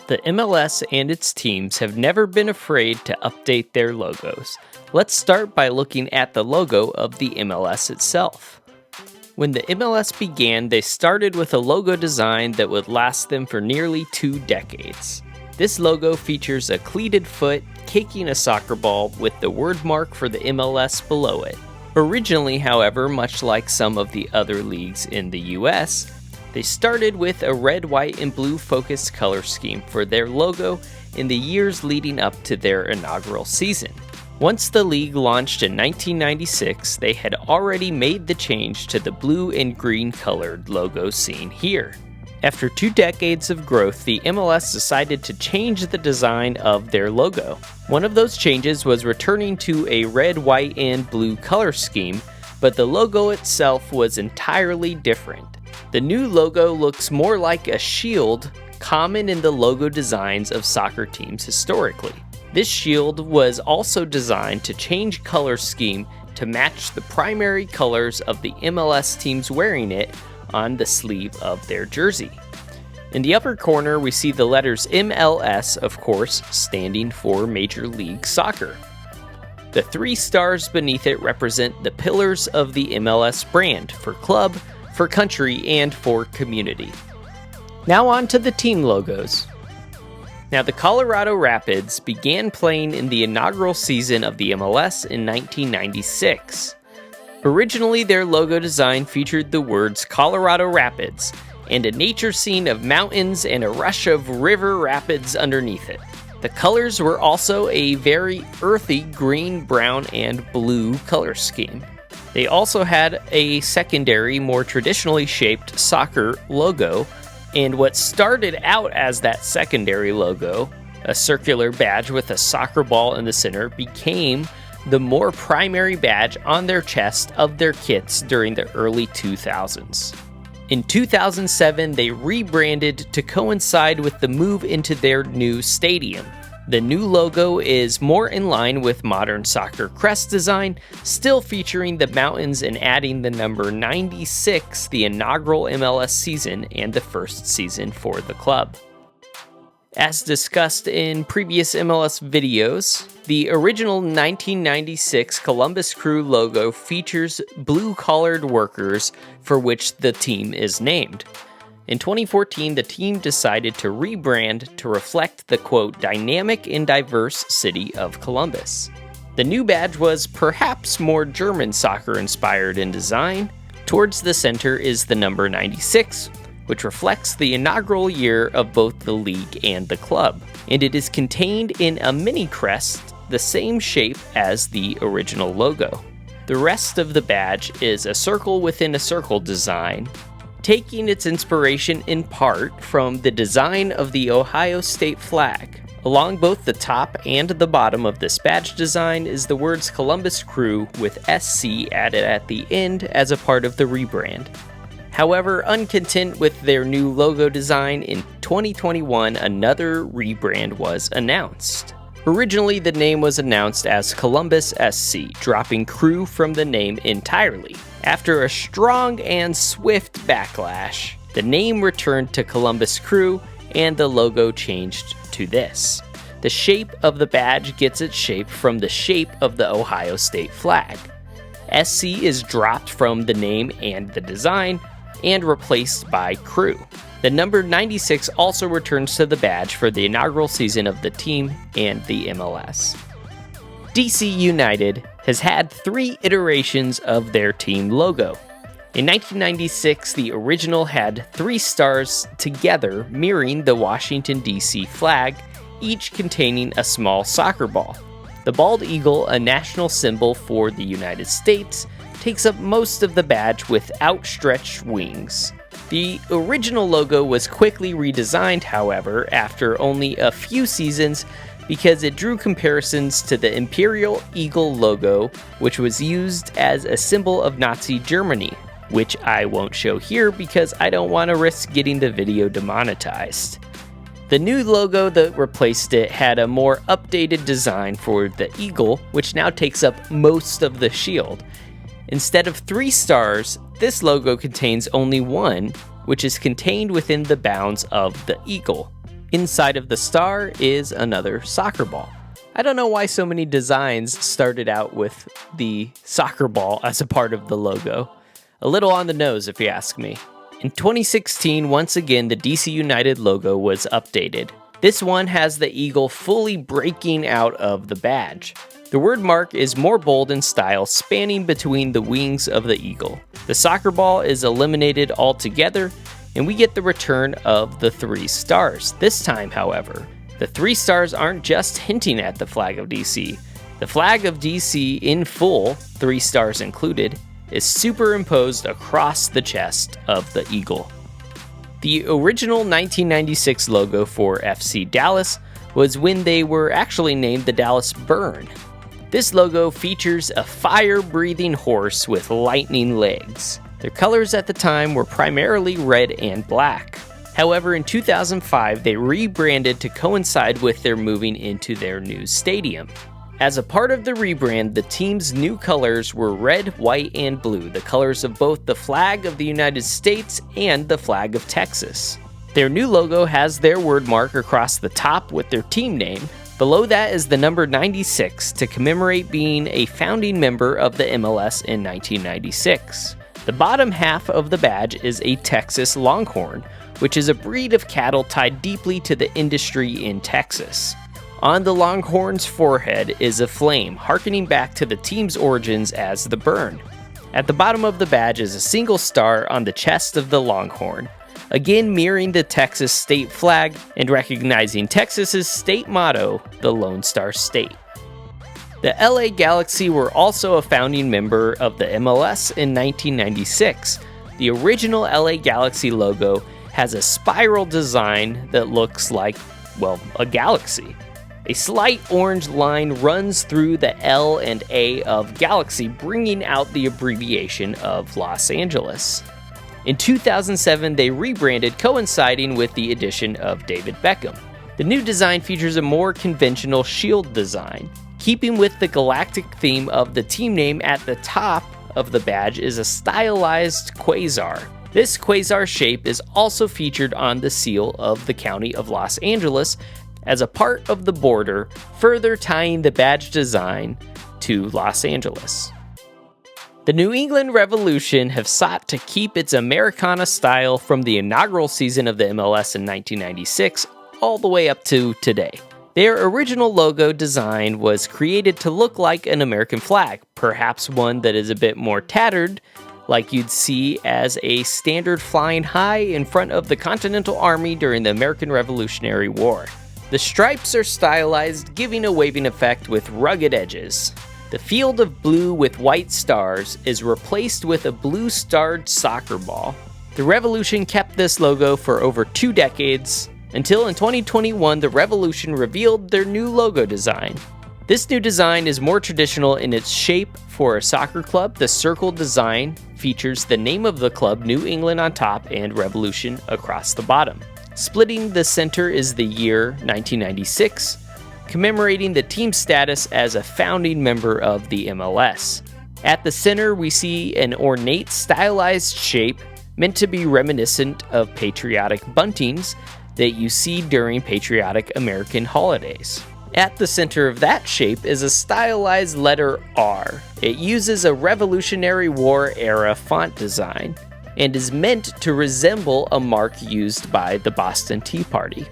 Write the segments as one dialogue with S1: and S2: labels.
S1: The MLS and its teams have never been afraid to update their logos. Let's start by looking at the logo of the MLS itself. When the MLS began, they started with a logo design that would last them for nearly 2 decades. This logo features a cleated foot kicking a soccer ball with the word mark for the MLS below it. Originally, however, much like some of the other leagues in the US, they started with a red, white, and blue focused color scheme for their logo in the years leading up to their inaugural season. Once the league launched in 1996, they had already made the change to the blue and green colored logo seen here. After 2 decades of growth, the MLS decided to change the design of their logo. One of those changes was returning to a red, white, and blue color scheme, but the logo itself was entirely different. The new logo looks more like a shield common in the logo designs of soccer teams historically. This shield was also designed to change color scheme to match the primary colors of the MLS teams wearing it on the sleeve of their jersey. In the upper corner, we see the letters MLS, of course, standing for Major League Soccer. The 3 stars beneath it represent the pillars of the MLS brand for club, for country, and for community. Now on to the team logos. Now, the Colorado Rapids began playing in the inaugural season of the MLS in 1996. Originally, their logo design featured the words Colorado Rapids and a nature scene of mountains and a rush of river rapids underneath it. The colors were also a very earthy green, brown, and blue color scheme. They also had a secondary, more traditionally shaped soccer logo, and what started out as that secondary logo, a circular badge with a soccer ball in the center, became the more primary badge on their chest of their kits during the early 2000s. In 2007, they rebranded to coincide with the move into their new stadium. The new logo is more in line with modern soccer crest design, still featuring the mountains and adding the number 96, the inaugural MLS season and the first season for the club. As discussed in previous MLS videos, the original 1996 Columbus Crew logo features blue-collared workers for which the team is named. In 2014, the team decided to rebrand to reflect the, quote, dynamic and diverse city of Columbus. The new badge was perhaps more German soccer-inspired in design. Towards the center is the number 96, which reflects the inaugural year of both the league and the club, and it is contained in a mini crest, the same shape as the original logo. The rest of the badge is a circle within a circle design, taking its inspiration in part from the design of the Ohio State flag. Along both the top and the bottom of this badge design is the words Columbus Crew with SC added at the end as a part of the rebrand. However, uncontent with their new logo design, in 2021 another rebrand was announced. Originally, the name was announced as Columbus SC, dropping Crew from the name entirely. After a strong and swift backlash, the name returned to Columbus Crew and the logo changed to this. The shape of the badge gets its shape from the shape of the Ohio State flag. SC is dropped from the name and the design and replaced by Crew. The number 96 also returns to the badge for the inaugural season of the team and the MLS. DC United has had 3 iterations of their team logo. In 1996, the original had 3 stars together mirroring the Washington, D.C. flag, each containing a small soccer ball. The bald eagle, a national symbol for the United States, takes up most of the badge with outstretched wings. The original logo was quickly redesigned, however, after only a few seasons because it drew comparisons to the Imperial Eagle logo, which was used as a symbol of Nazi Germany, which I won't show here because I don't want to risk getting the video demonetized. The new logo that replaced it had a more updated design for the eagle, which now takes up most of the shield. Instead of 3 stars, this logo contains only 1, which is contained within the bounds of the eagle. Inside of the star is another soccer ball. I don't know why so many designs started out with the soccer ball as a part of the logo. A little on the nose, if you ask me. In 2016, once again, the DC United logo was updated. This one has the eagle fully breaking out of the badge. The word mark is more bold in style, spanning between the wings of the eagle. The soccer ball is eliminated altogether, and we get the return of the 3 stars. This time, however, the 3 stars aren't just hinting at the flag of DC. The flag of DC in full, 3 stars included, is superimposed across the chest of the eagle. The original 1996 logo for FC Dallas was when they were actually named the Dallas Burn. This logo features a fire-breathing horse with lightning legs. Their colors at the time were primarily red and black. However, in 2005, they rebranded to coincide with their moving into their new stadium. As a part of the rebrand, the team's new colors were red, white, and blue, the colors of both the flag of the United States and the flag of Texas. Their new logo has their word mark across the top with their team name. Below that is the number 96 to commemorate being a founding member of the MLS in 1996. The bottom half of the badge is a Texas Longhorn, which is a breed of cattle tied deeply to the industry in Texas. On the Longhorn's forehead is a flame, harkening back to the team's origins as the Burn. At the bottom of the badge is a single star on the chest of the Longhorn, again mirroring the Texas state flag and recognizing Texas's state motto, the Lone Star State. The LA Galaxy were also a founding member of the MLS in 1996. The original LA Galaxy logo has a spiral design that looks like, well, a galaxy. A slight orange line runs through the L and A of Galaxy, bringing out the abbreviation of Los Angeles. In 2007, they rebranded, coinciding with the addition of David Beckham. The new design features a more conventional shield design. Keeping with the galactic theme of the team name, at the top of the badge is a stylized quasar. This quasar shape is also featured on the seal of the County of Los Angeles as a part of the border, further tying the badge design to Los Angeles. The New England Revolution have sought to keep its Americana style from the inaugural season of the MLS in 1996 all the way up to today. Their original logo design was created to look like an American flag, perhaps one that is a bit more tattered, like you'd see as a standard flying high in front of the Continental Army during the American Revolutionary War. The stripes are stylized, giving a waving effect with rugged edges. The field of blue with white stars is replaced with a blue starred soccer ball. The Revolution kept this logo for over 2 decades, until in 2021 the Revolution revealed their new logo design. This new design is more traditional in its shape for a soccer club. The circle design features the name of the club, New England, on top and Revolution across the bottom. Splitting the center is the year 1996, commemorating the team's status as a founding member of the MLS. At the center, we see an ornate, stylized shape meant to be reminiscent of patriotic buntings that you see during patriotic American holidays. At the center of that shape is a stylized letter R. It uses a Revolutionary War era font design and is meant to resemble a mark used by the Boston Tea Party.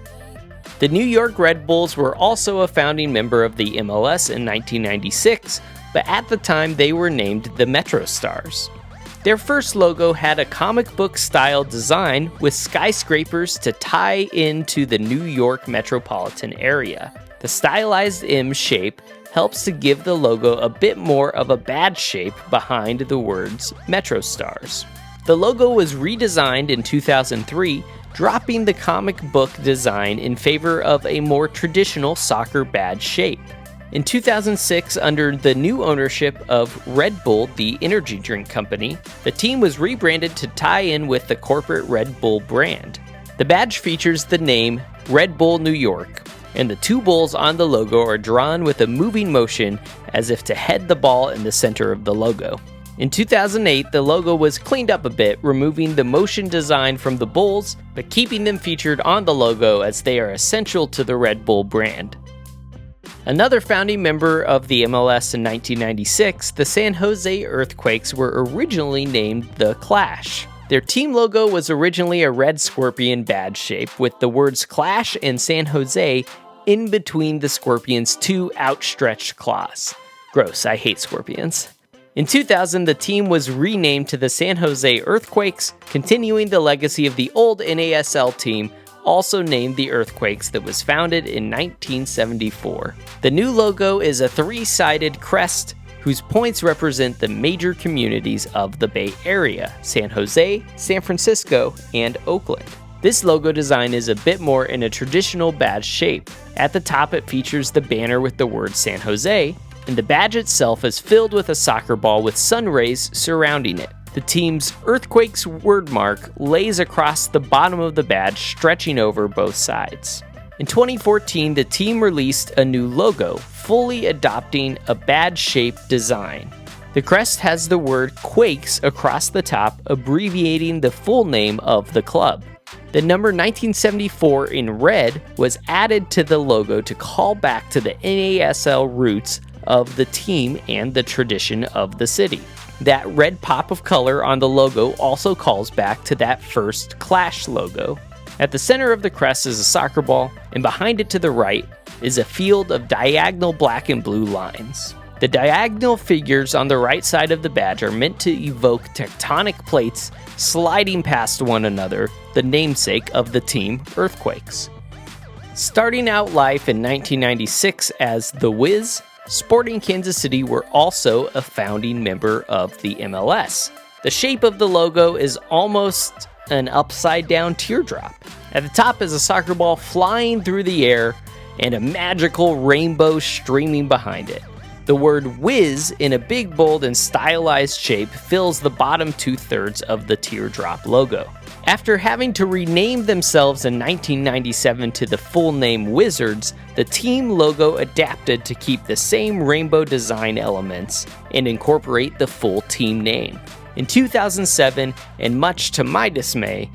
S1: The New York Red Bulls were also a founding member of the MLS in 1996, but at the time they were named the Metro Stars. Their first logo had a comic book style design with skyscrapers to tie into the New York metropolitan area. The stylized M shape helps to give the logo a bit more of a badge shape behind the words Metro Stars. The logo was redesigned in 2003, dropping the comic book design in favor of a more traditional soccer badge shape. In 2006, under the new ownership of Red Bull, the energy drink company, the team was rebranded to tie in with the corporate Red Bull brand. The badge features the name Red Bull New York, and the 2 bulls on the logo are drawn with a moving motion as if to head the ball in the center of the logo. In 2008, the logo was cleaned up a bit, removing the motion design from the bulls, but keeping them featured on the logo as they are essential to the Red Bull brand. Another founding member of the MLS in 1996, the San Jose Earthquakes were originally named the Clash. Their team logo was originally a red scorpion badge shape with the words Clash and San Jose in between the scorpion's two outstretched claws. Gross, I hate scorpions. In 2000, the team was renamed to the San Jose Earthquakes, continuing the legacy of the old NASL team, also named the Earthquakes, that was founded in 1974. The new logo is a three-sided crest whose points represent the major communities of the Bay Area: San Jose, San Francisco, and Oakland. This logo design is a bit more in a traditional badge shape. At the top, it features the banner with the word San Jose, and the badge itself is filled with a soccer ball with sun rays surrounding it. The team's Earthquakes wordmark lays across the bottom of the badge, stretching over both sides. In 2014, the team released a new logo, fully adopting a badge-shaped design. The crest has the word Quakes across the top, abbreviating the full name of the club. The number 1974 in red was added to the logo to call back to the NASL roots of the team and the tradition of the city. That red pop of color on the logo also calls back to that first Clash logo. At the center of the crest is a soccer ball, and behind it to the right is a field of diagonal black and blue lines. The diagonal figures on the right side of the badge are meant to evoke tectonic plates sliding past one another, the namesake of the team, Earthquakes. Starting out life in 1996 as The Wiz, Sporting Kansas City were also a founding member of the MLS. The shape of the logo is almost an upside-down teardrop. At the top is a soccer ball flying through the air and a magical rainbow streaming behind it. The word Wiz in a big, bold, and stylized shape fills the bottom two-thirds of the teardrop logo. After having to rename themselves in 1997 to the full name Wizards, the team logo adapted to keep the same rainbow design elements and incorporate the full team name. In 2007, and much to my dismay,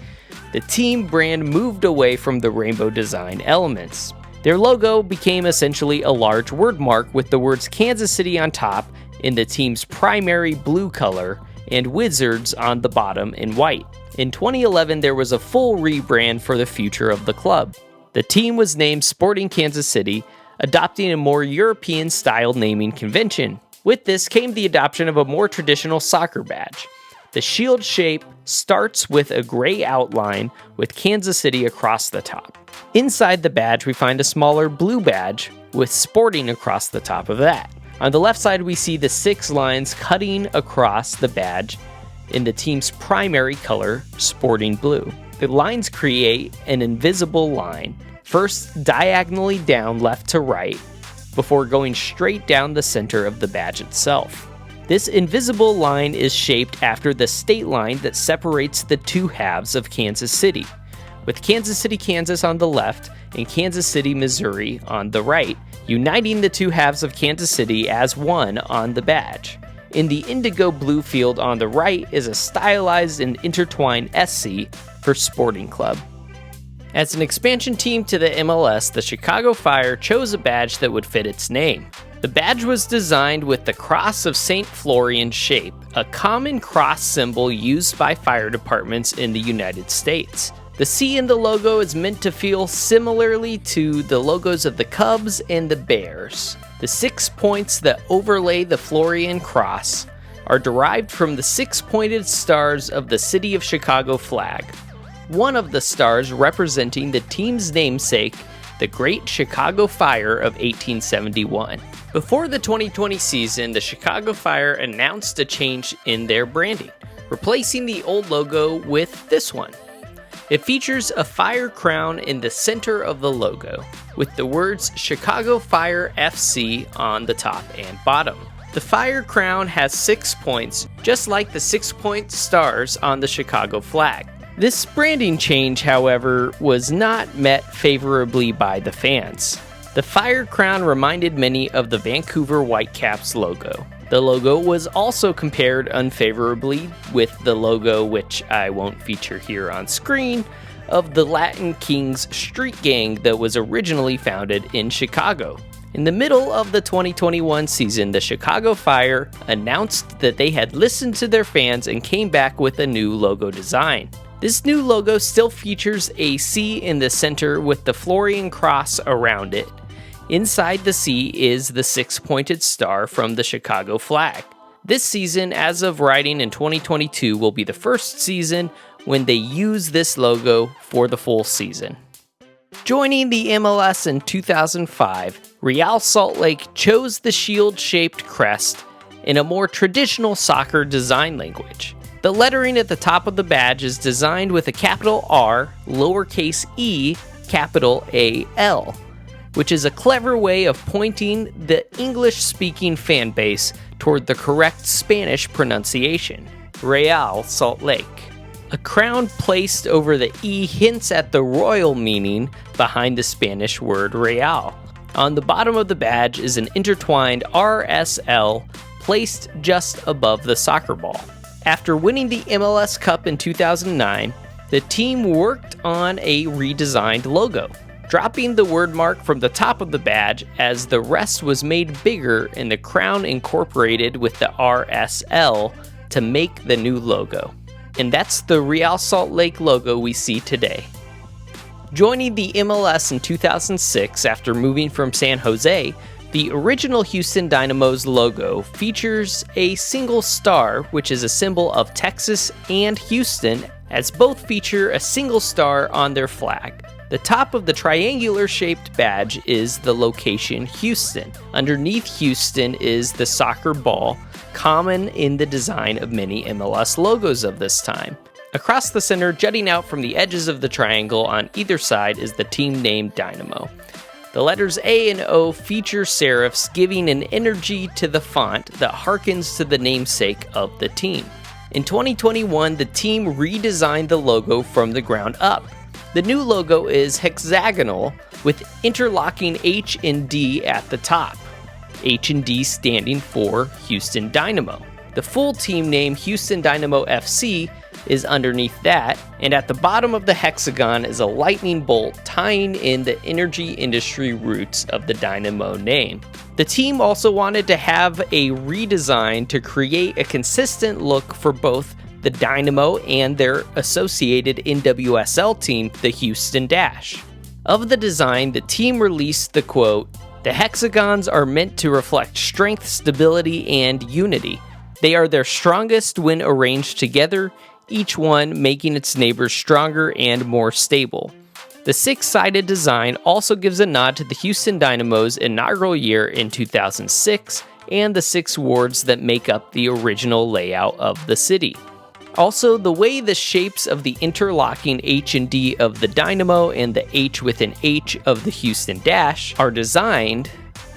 S1: the team brand moved away from the rainbow design elements. Their logo became essentially a large word mark with the words Kansas City on top in the team's primary blue color and Wizards on the bottom in white. In 2011, there was a full rebrand for the future of the club. The team was named Sporting Kansas City, adopting a more European-style naming convention. With this came the adoption of a more traditional soccer badge. The shield shape starts with a gray outline with Kansas City across the top. Inside the badge, we find a smaller blue badge with Sporting across the top of that. On the left side, we see the 6 lines cutting across the badge in the team's primary color, Sporting blue. The lines create an invisible line, first diagonally down left to right, before going straight down the center of the badge itself. This invisible line is shaped after the state line that separates the two halves of Kansas City, with Kansas City, Kansas on the left and Kansas City, Missouri on the right, uniting the two halves of Kansas City as one on the badge. In the indigo blue field on the right is a stylized and intertwined SC for Sporting Club. As an expansion team to the MLS, the Chicago Fire chose a badge that would fit its name. The badge was designed with the Cross of St. Florian shape, a common cross symbol used by fire departments in the United States. The C in the logo is meant to feel similarly to the logos of the Cubs and the Bears. The 6 points that overlay the Florian cross are derived from the 6-pointed stars of the City of Chicago flag, one of the stars representing the team's namesake, the Great Chicago Fire of 1871. Before the 2020 season, the Chicago Fire announced a change in their branding, replacing the old logo with this one. It features a fire crown in the center of the logo, with the words Chicago Fire FC on the top and bottom. The fire crown has 6 points, just like the 6-point stars on the Chicago flag. This branding change, however, was not met favorably by the fans. The fire crown reminded many of the Vancouver Whitecaps logo. The logo was also compared unfavorably with the logo, which I won't feature here on screen, of the Latin Kings street gang that was originally founded in Chicago. In the middle of the 2021 season, the Chicago Fire announced that they had listened to their fans and came back with a new logo design. This new logo still features a C in the center with the Florian cross around it. Inside the C is the six-pointed star from the Chicago flag. This season, as of writing in 2022, will be the first season when they use this logo for the full season. Joining the MLS in 2005, Real Salt Lake chose the shield-shaped crest in a more traditional soccer design language. The lettering at the top of the badge is designed with a capital R, lowercase e, capital AL, which is a clever way of pointing the English-speaking fan base toward the correct Spanish pronunciation, Real Salt Lake. A crown placed over the E hints at the royal meaning behind the Spanish word real. On the bottom of the badge is an intertwined RSL placed just above the soccer ball. After winning the MLS Cup in 2009, the team worked on a redesigned logo, dropping the word mark from the top of the badge as the rest was made bigger and the crown incorporated with the RSL to make the new logo. And that's the Real Salt Lake logo we see today. Joining the MLS in 2006 after moving from San Jose, the original Houston Dynamo's logo features a single star, which is a symbol of Texas and Houston, as both feature a single star on their flag. The top of the triangular-shaped badge is the location Houston. Underneath Houston is the soccer ball, common in the design of many MLS logos of this time. Across the center, jutting out from the edges of the triangle on either side, is the team name Dynamo. The letters A and O feature serifs, giving an energy to the font that harkens to the namesake of the team. In 2021, the team redesigned the logo from the ground up. The new logo is hexagonal with interlocking H and D at the top. H and D standing for Houston Dynamo. The full team name Houston Dynamo FC is underneath that, and at the bottom of the hexagon is a lightning bolt tying in the energy industry roots of the Dynamo name. The team also wanted to have a redesign to create a consistent look for both the Dynamo and their associated NWSL team, the Houston Dash. Of the design, the team released the quote, "The hexagons are meant to reflect strength, stability, and unity. They are their strongest when arranged together, each one making its neighbors stronger and more stable." The six-sided design also gives a nod to the Houston Dynamo's inaugural year in 2006 and the 6 wards that make up the original layout of the city. Also, the way the shapes of the interlocking H and D of the Dynamo and the H with an H of the Houston Dash are designed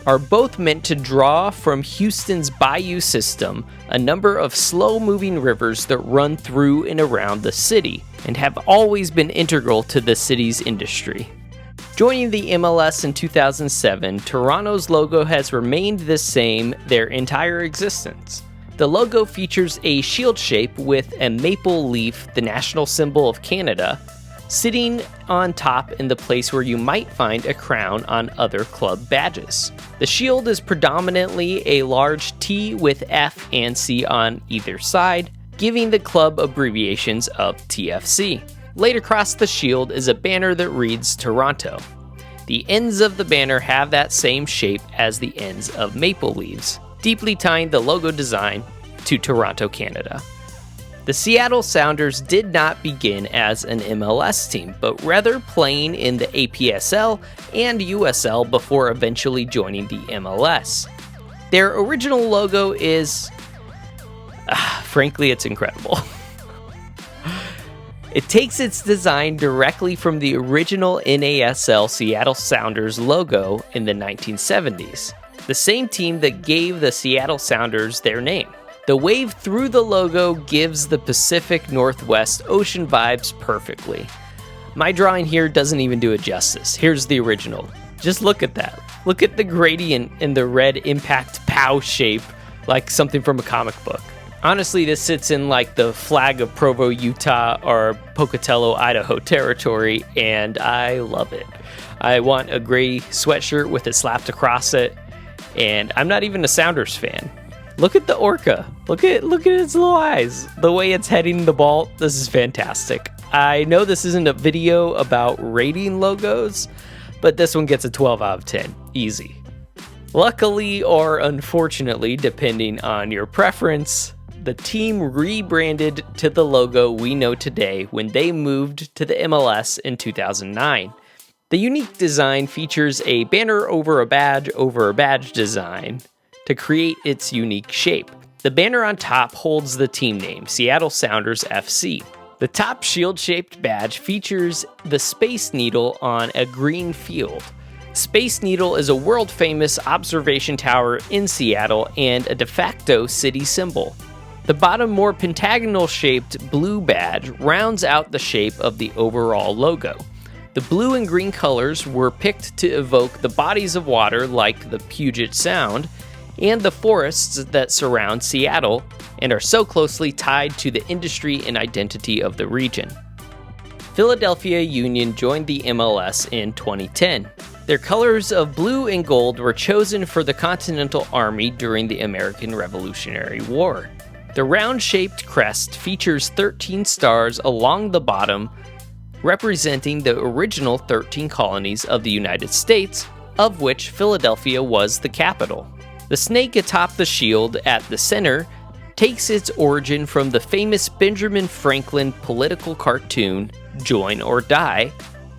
S1: are both meant to draw from Houston's Bayou system, a number of slow-moving rivers that run through and around the city, and have always been integral to the city's industry. Joining the MLS in 2007, Toronto's logo has remained the same their entire existence. The logo features a shield shape with a maple leaf, the national symbol of Canada, sitting on top in the place where you might find a crown on other club badges. The shield is predominantly a large T with F and C on either side, giving the club abbreviations of TFC. Laid across the shield is a banner that reads Toronto. The ends of the banner have that same shape as the ends of maple leaves, deeply tying the logo design to Toronto, Canada. The Seattle Sounders did not begin as an MLS team, but rather playing in the APSL and USL before eventually joining the MLS. Their original logo is, frankly, it's incredible. It takes its design directly from the original NASL Seattle Sounders logo in the 1970s, the same team that gave the Seattle Sounders their name. The wave through the logo gives the Pacific Northwest ocean vibes perfectly. My drawing here doesn't even do it justice. Here's the original. Just look at that. Look at the gradient in the red impact POW shape like something from a comic book. Honestly, this sits in like the flag of Provo, Utah, or Pocatello, Idaho territory, and I love it. I want a gray sweatshirt with it slapped across it, and I'm not even a Sounders fan. Look at the orca. Look at its little eyes. The way it's heading the ball, this is fantastic. I know this isn't a video about rating logos, but this one gets a 12 out of 10. Easy. Luckily, or unfortunately, depending on your preference, the team rebranded to the logo we know today when they moved to the MLS in 2009. The unique design features a banner over a badge design to create its unique shape. The banner on top holds the team name, Seattle Sounders FC. The top shield-shaped badge features the Space Needle on a green field. Space Needle is a world-famous observation tower in Seattle and a de facto city symbol. The bottom, more pentagonal-shaped blue badge rounds out the shape of the overall logo. The blue and green colors were picked to evoke the bodies of water like the Puget Sound and the forests that surround Seattle and are so closely tied to the industry and identity of the region. Philadelphia Union joined the MLS in 2010. Their colors of blue and gold were chosen for the Continental Army during the American Revolutionary War. The round-shaped crest features 13 stars along the bottom, representing the original 13 colonies of the United States, of which Philadelphia was the capital. The snake atop the shield at the center takes its origin from the famous Benjamin Franklin political cartoon, Join or Die,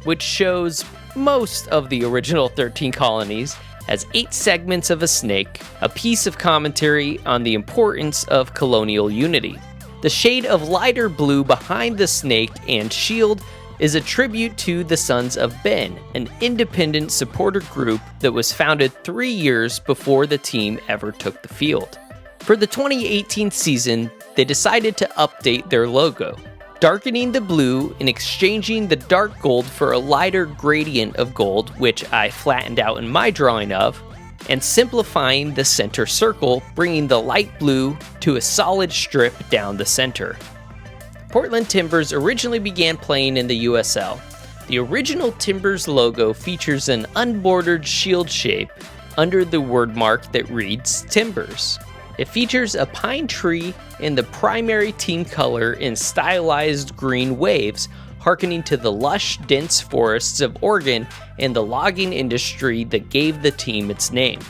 S1: which shows most of the original 13 colonies as 8 segments of a snake, a piece of commentary on the importance of colonial unity. The shade of lighter blue behind the snake and shield is a tribute to the Sons of Ben, an independent supporter group that was founded 3 years before the team ever took the field. For the 2018 season, they decided to update their logo, darkening the blue and exchanging the dark gold for a lighter gradient of gold, which I flattened out in my drawing of, and simplifying the center circle, bringing the light blue to a solid strip down the center. Portland Timbers originally began playing in the USL. The original Timbers logo features an unbordered shield shape under the word mark that reads Timbers. It features a pine tree in the primary team color in stylized green waves, hearkening to the lush, dense forests of Oregon and the logging industry that gave the team its name.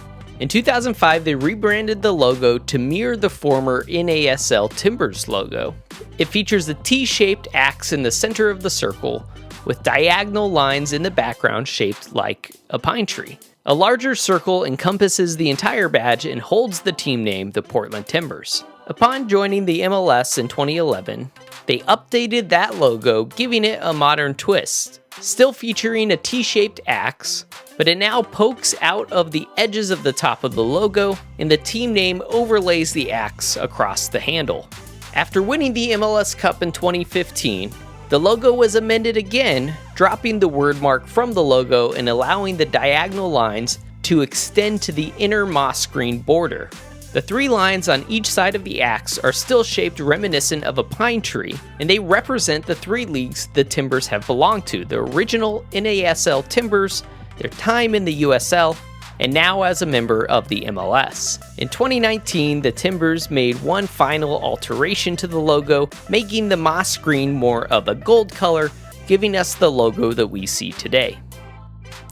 S1: In 2005, they rebranded the logo to mirror the former NASL Timbers logo. It features a T-shaped axe in the center of the circle, with diagonal lines in the background shaped like a pine tree. A larger circle encompasses the entire badge and holds the team name, the Portland Timbers. Upon joining the MLS in 2011, they updated that logo, giving it a modern twist, still featuring a T-shaped axe, but it now pokes out of the edges of the top of the logo, and the team name overlays the axe across the handle. After winning the MLS Cup in 2015, the logo was amended again, dropping the word mark from the logo and allowing the diagonal lines to extend to the inner moss green border. The 3 lines on each side of the axe are still shaped reminiscent of a pine tree, and they represent the 3 leagues the Timbers have belonged to: the original NASL Timbers, their time in the USL, and now as a member of the MLS. In 2019, the Timbers made one final alteration to the logo, making the moss green more of a gold color, giving us the logo that we see today.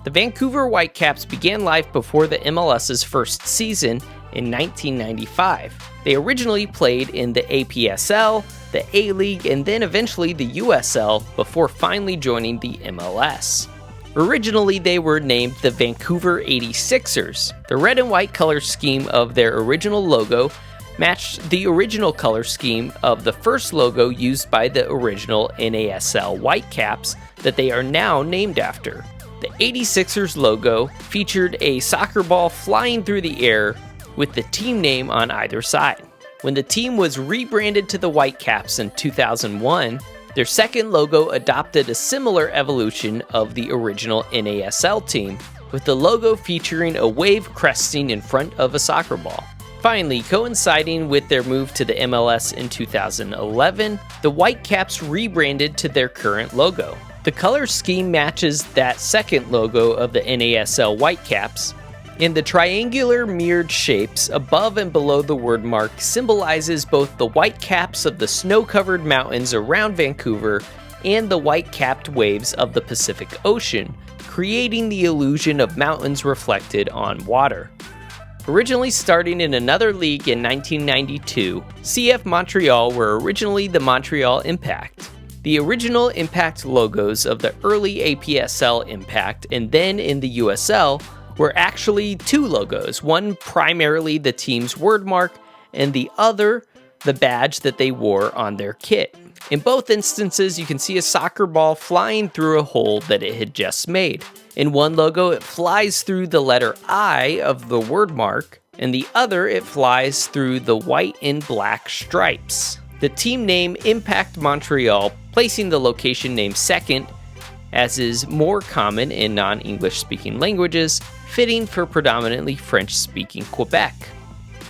S1: The Vancouver Whitecaps began life before the MLS's first season in 1995. They originally played in the APSL, the A-League, and then eventually the USL before finally joining the MLS. Originally, they were named the Vancouver 86ers. The red and white color scheme of their original logo matched the original color scheme of the first logo used by the original NASL Whitecaps that they are now named after. The 86ers logo featured a soccer ball flying through the air with the team name on either side. When the team was rebranded to the Whitecaps in 2001, their second logo adopted a similar evolution of the original NASL team, with the logo featuring a wave cresting in front of a soccer ball. Finally, coinciding with their move to the MLS in 2011, the Whitecaps rebranded to their current logo. The color scheme matches that second logo of the NASL Whitecaps, and the triangular mirrored shapes above and below the word mark symbolizes both the whitecaps of the snow-covered mountains around Vancouver and the white-capped waves of the Pacific Ocean, creating the illusion of mountains reflected on water. Originally starting in another league in 1992, CF Montreal were originally the Montreal Impact. The original Impact logos of the early APSL Impact and then in the USL were actually two logos, one primarily the team's word mark and the other the badge that they wore on their kit. In both instances, you can see a soccer ball flying through a hole that it had just made. In one logo, it flies through the letter I of the word mark, and the other, it flies through the white and black stripes. The team name Impact Montreal, placing the location name second, as is more common in non-English speaking languages, fitting for predominantly French-speaking Quebec.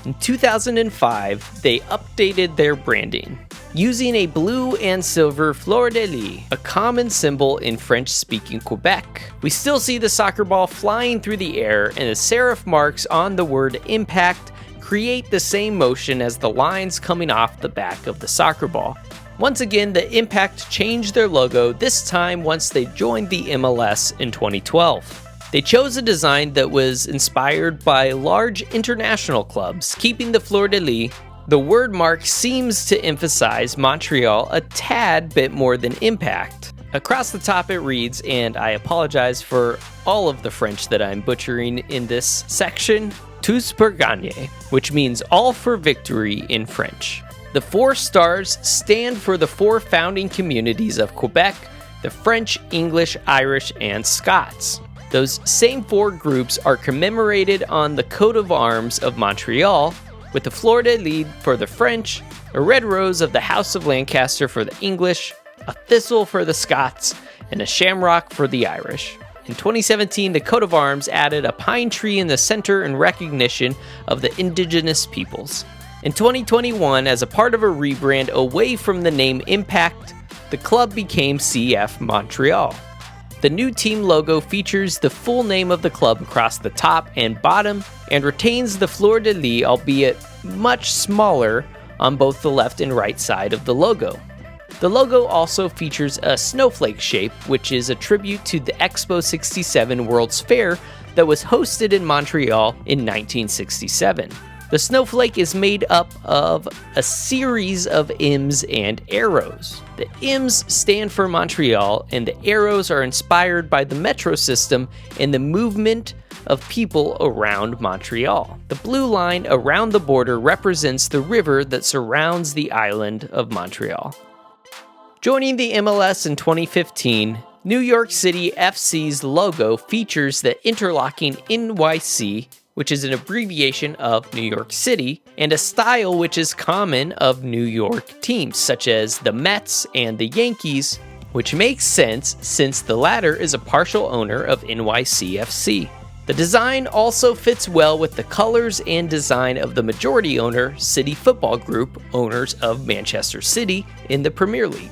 S1: In 2005, they updated their branding, using a blue and silver fleur-de-lis, a common symbol in French-speaking Quebec. We still see the soccer ball flying through the air, and the serif marks on the word impact create the same motion as the lines coming off the back of the soccer ball. Once again, the Impact changed their logo, this time once they joined the MLS in 2012. They chose a design that was inspired by large international clubs, keeping the fleur-de-lis. The word mark seems to emphasize Montreal a tad bit more than Impact. Across the top it reads, and I apologize for all of the French that I'm butchering in this section, Tous pour gagner, which means all for victory in French. The 4 stars stand for the 4 founding communities of Quebec, the French, English, Irish, and Scots. Those same 4 groups are commemorated on the coat of arms of Montreal, with the fleur-de-lis for the French, a red rose of the House of Lancaster for the English, a thistle for the Scots, and a shamrock for the Irish. In 2017, the coat of arms added a pine tree in the center in recognition of the indigenous peoples. In 2021, as a part of a rebrand away from the name Impact, the club became CF Montreal. The new team logo features the full name of the club across the top and bottom and retains the fleur-de-lis, albeit much smaller, on both the left and right side of the logo. The logo also features a snowflake shape, which is a tribute to the Expo 67 World's Fair that was hosted in Montreal in 1967. The snowflake is made up of a series of M's and arrows. The M's stand for Montreal, and the arrows are inspired by the metro system and the movement of people around Montreal. The blue line around the border represents the river that surrounds the island of Montreal. Joining the MLS in 2015, New York City FC's logo features the interlocking NYC, which is an abbreviation of New York City, and a style which is common of New York teams, such as the Mets and the Yankees, which makes sense since the latter is a partial owner of NYCFC. The design also fits well with the colors and design of the majority owner, City Football Group, owners of Manchester City in the Premier League.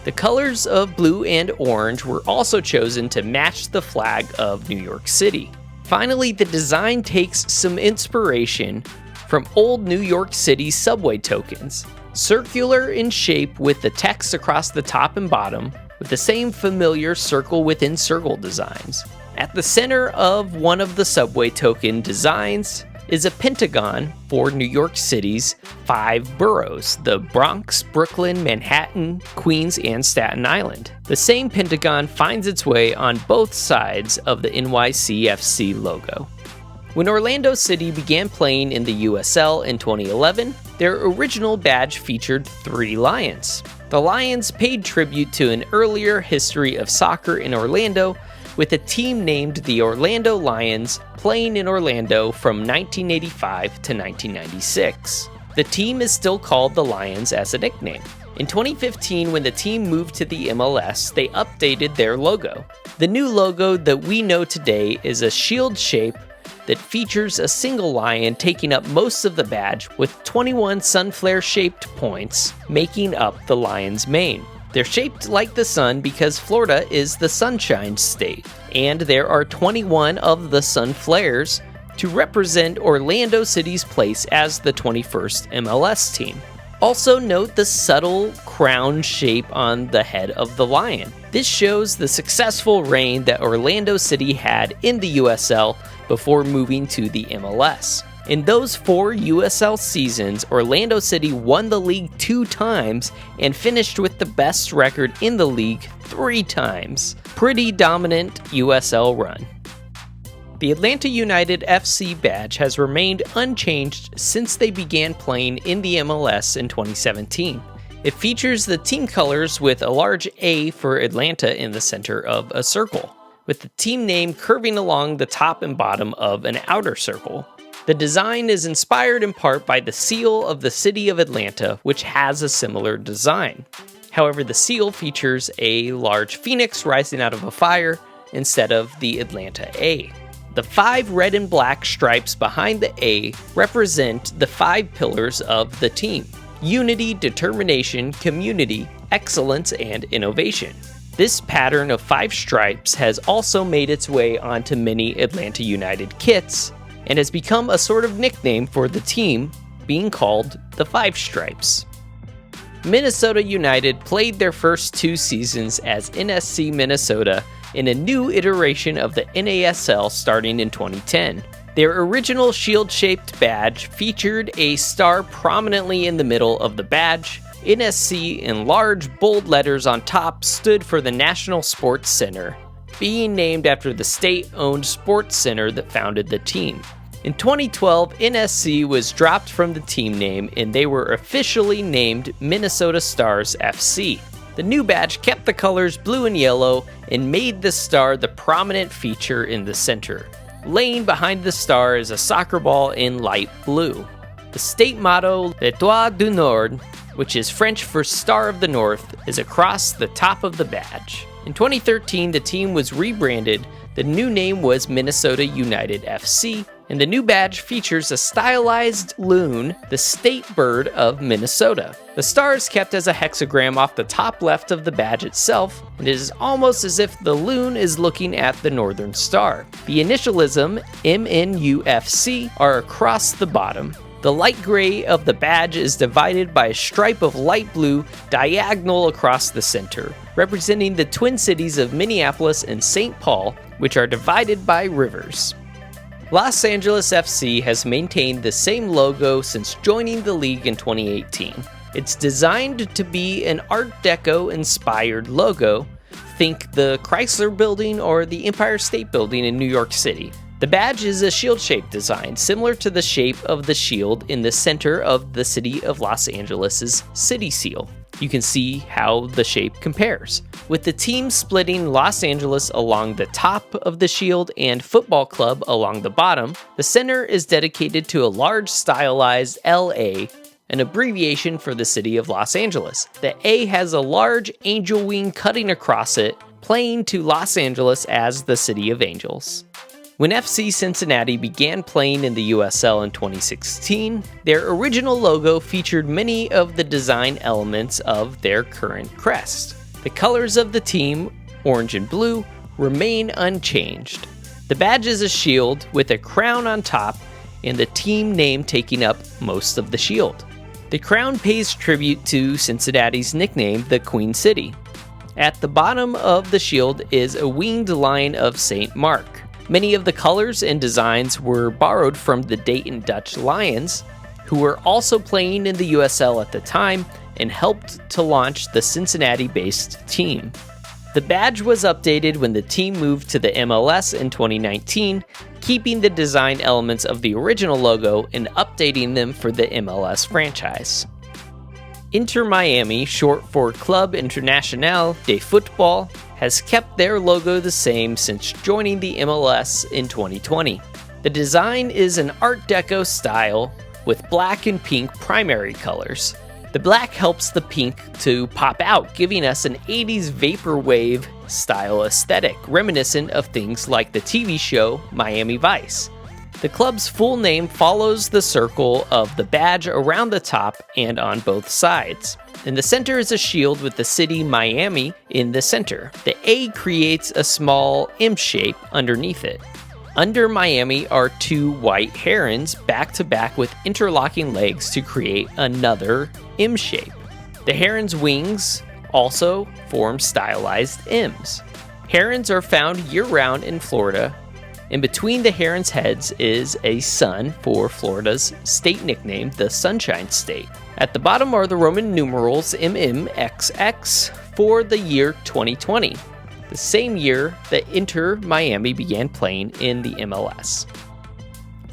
S1: The colors of blue and orange were also chosen to match the flag of New York City. Finally, the design takes some inspiration from old New York City subway tokens, circular in shape with the text across the top and bottom, with the same familiar circle within circle designs. At the center of one of the subway token designs is a pentagon for New York City's 5 boroughs, the Bronx, Brooklyn, Manhattan, Queens, and Staten Island. The same pentagon finds its way on both sides of the NYCFC logo. When Orlando City began playing in the USL in 2011, their original badge featured 3 lions. The lions paid tribute to an earlier history of soccer in Orlando, with a team named the Orlando Lions playing in Orlando from 1985 to 1996. The team is still called the Lions as a nickname. In 2015, when the team moved to the MLS, they updated their logo. The new logo that we know today is a shield shape that features a single lion taking up most of the badge with 21 sunflare-shaped points making up the lion's mane. They're shaped like the sun because Florida is the Sunshine State, and there are 21 of the sun flares to represent Orlando City's place as the 21st MLS team. Also note the subtle crown shape on the head of the lion. This shows the successful reign that Orlando City had in the USL before moving to the MLS. In those 4 USL seasons, Orlando City won the league 2 times and finished with the best record in the league 3 times. Pretty dominant USL run. The Atlanta United FC badge has remained unchanged since they began playing in the MLS in 2017. It features the team colors with a large A for Atlanta in the center of a circle, with the team name curving along the top and bottom of an outer circle. The design is inspired in part by the seal of the city of Atlanta, which has a similar design. However, the seal features a large phoenix rising out of a fire instead of the Atlanta A. The 5 red and black stripes behind the A represent the 5 pillars of the team: unity, determination, community, excellence, and innovation. This pattern of 5 stripes has also made its way onto many Atlanta United kits and has become a sort of nickname for the team, being called the 5 Stripes. Minnesota United played their first 2 seasons as NSC Minnesota in a new iteration of the NASL starting in 2010. Their original shield-shaped badge featured a star prominently in the middle of the badge. NSC in large, bold letters on top stood for the National Sports Center, being named after the state-owned sports center that founded the team. In 2012, NSC was dropped from the team name and they were officially named Minnesota Stars FC. The new badge kept the colors blue and yellow and made the star the prominent feature in the center. Laying behind the star is a soccer ball in light blue. The state motto, L'Étoile du Nord, which is French for Star of the North, is across the top of the badge. In 2013, the team was rebranded. The new name was Minnesota United FC, and the new badge features a stylized loon, the state bird of Minnesota. The star is kept as a hexagram off the top left of the badge itself, and it is almost as if the loon is looking at the Northern Star. The initialism, MNUFC, are across the bottom. The light gray of the badge is divided by a stripe of light blue diagonal across the center, representing the twin cities of Minneapolis and St. Paul, which are divided by rivers. Los Angeles FC has maintained the same logo since joining the league in 2018. It's designed to be an Art Deco-inspired logo. Think the Chrysler Building or the Empire State Building in New York City. The badge is a shield-shaped design, similar to the shape of the shield in the center of the city of Los Angeles' city seal. You can see how the shape compares, with the team splitting Los Angeles along the top of the shield and Futbol Club along the bottom. The center is dedicated to a large stylized LA, an abbreviation for the city of Los Angeles. The A has a large angel wing cutting across it, playing to Los Angeles as the City of Angels. When FC Cincinnati began playing in the USL in 2016, their original logo featured many of the design elements of their current crest. The colors of the team, orange and blue, remain unchanged. The badge is a shield with a crown on top and the team name taking up most of the shield. The crown pays tribute to Cincinnati's nickname, the Queen City. At the bottom of the shield is a winged lion of St. Mark. Many of the colors and designs were borrowed from the Dayton Dutch Lions, who were also playing in the USL at the time and helped to launch the Cincinnati-based team. The badge was updated when the team moved to the MLS in 2019, keeping the design elements of the original logo and updating them for the MLS franchise. Inter Miami, short for Club Internacional de Futbol, has kept their logo the same since joining the MLS in 2020. The design is an Art Deco style with black and pink primary colors. The black helps the pink to pop out, giving us an 80s vaporwave style aesthetic, reminiscent of things like the TV show Miami Vice. The club's full name follows the circle of the badge around the top and on both sides. In the center is a shield with the city Miami in the center. The A creates a small M shape underneath it. Under Miami are two white herons back to back with interlocking legs to create another M shape. The heron's wings also form stylized M's. Herons are found year-round in Florida. In between the herons' heads is a sun for Florida's state nickname, the Sunshine State. At the bottom are the Roman numerals MMXX for the year 2020, the same year that Inter Miami began playing in the MLS.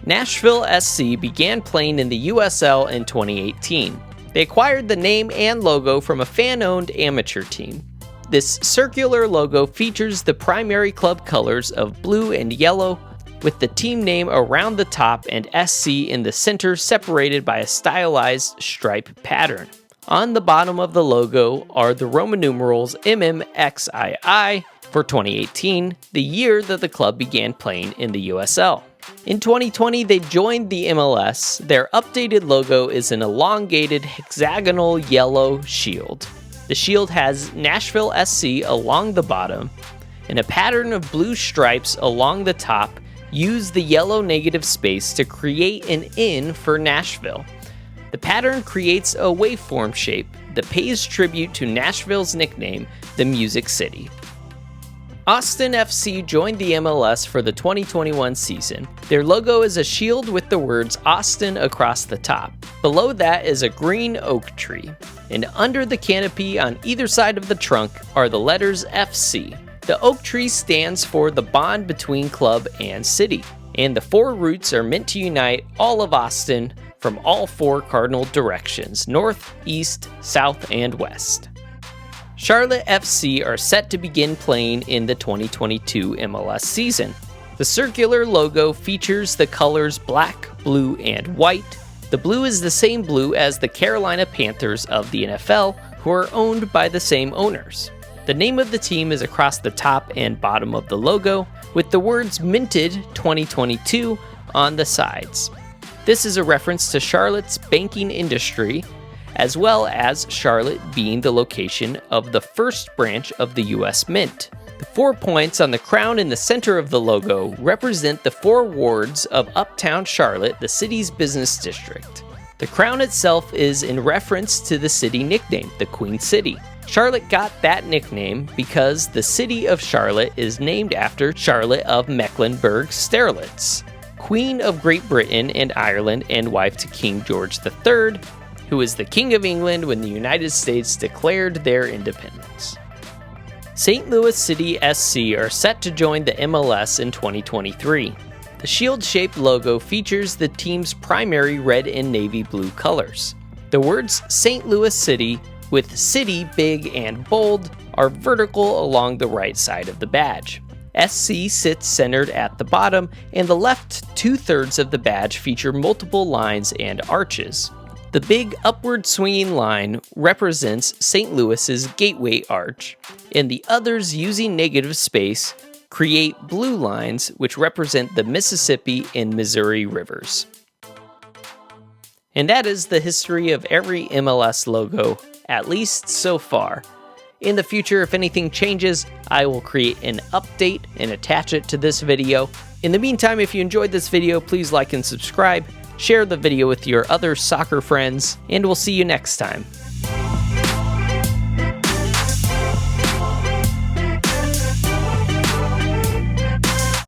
S1: Nashville SC began playing in the USL in 2018. They acquired the name and logo from a fan-owned amateur team. This circular logo features the primary club colors of blue and yellow, with the team name around the top and SC in the center separated by a stylized stripe pattern. On the bottom of the logo are the Roman numerals MMXII for 2018, the year that the club began playing in the USL. In 2020, they joined the MLS. Their updated logo is an elongated hexagonal yellow shield. The shield has Nashville SC along the bottom, and a pattern of blue stripes along the top use the yellow negative space to create an N for Nashville. The pattern creates a waveform shape that pays tribute to Nashville's nickname, the Music City. Austin FC joined the MLS for the 2021 season. Their logo is a shield with the words Austin across the top. Below that is a green oak tree, and under the canopy on either side of the trunk are the letters FC. The oak tree stands for the bond between club and city, and the four roots are meant to unite all of Austin from all four cardinal directions: north, east, south, and west. Charlotte FC are set to begin playing in the 2022 MLS season. The circular logo features the colors black, blue, and white. The blue is the same blue as the Carolina Panthers of the NFL, who are owned by the same owners. The name of the team is across the top and bottom of the logo, with the words Minted 2022 on the sides. This is a reference to Charlotte's banking industry, as well as Charlotte being the location of the first branch of the U.S. Mint. The 4 points on the crown in the center of the logo represent the 4 wards of Uptown Charlotte, the city's business district. The crown itself is in reference to the city nickname, the Queen City. Charlotte got that nickname because the city of Charlotte is named after Charlotte of Mecklenburg-Strelitz, Queen of Great Britain and Ireland and wife to King George III, who was the King of England when the United States declared their independence. St. Louis City SC are set to join the MLS in 2023. The shield-shaped logo features the team's primary red and navy blue colors. The words St. Louis City, with city big and bold, are vertical along the right side of the badge. SC sits centered at the bottom, and the left 2/3 of the badge feature multiple lines and arches. The big upward swinging line represents St. Louis's Gateway Arch, and the others using negative space create blue lines which represent the Mississippi and Missouri rivers. And that is the history of every MLS logo, at least so far. In the future, if anything changes, I will create an update and attach it to this video. In the meantime, if you enjoyed this video, please like and subscribe. Share the video with your other soccer friends, and we'll see you next time.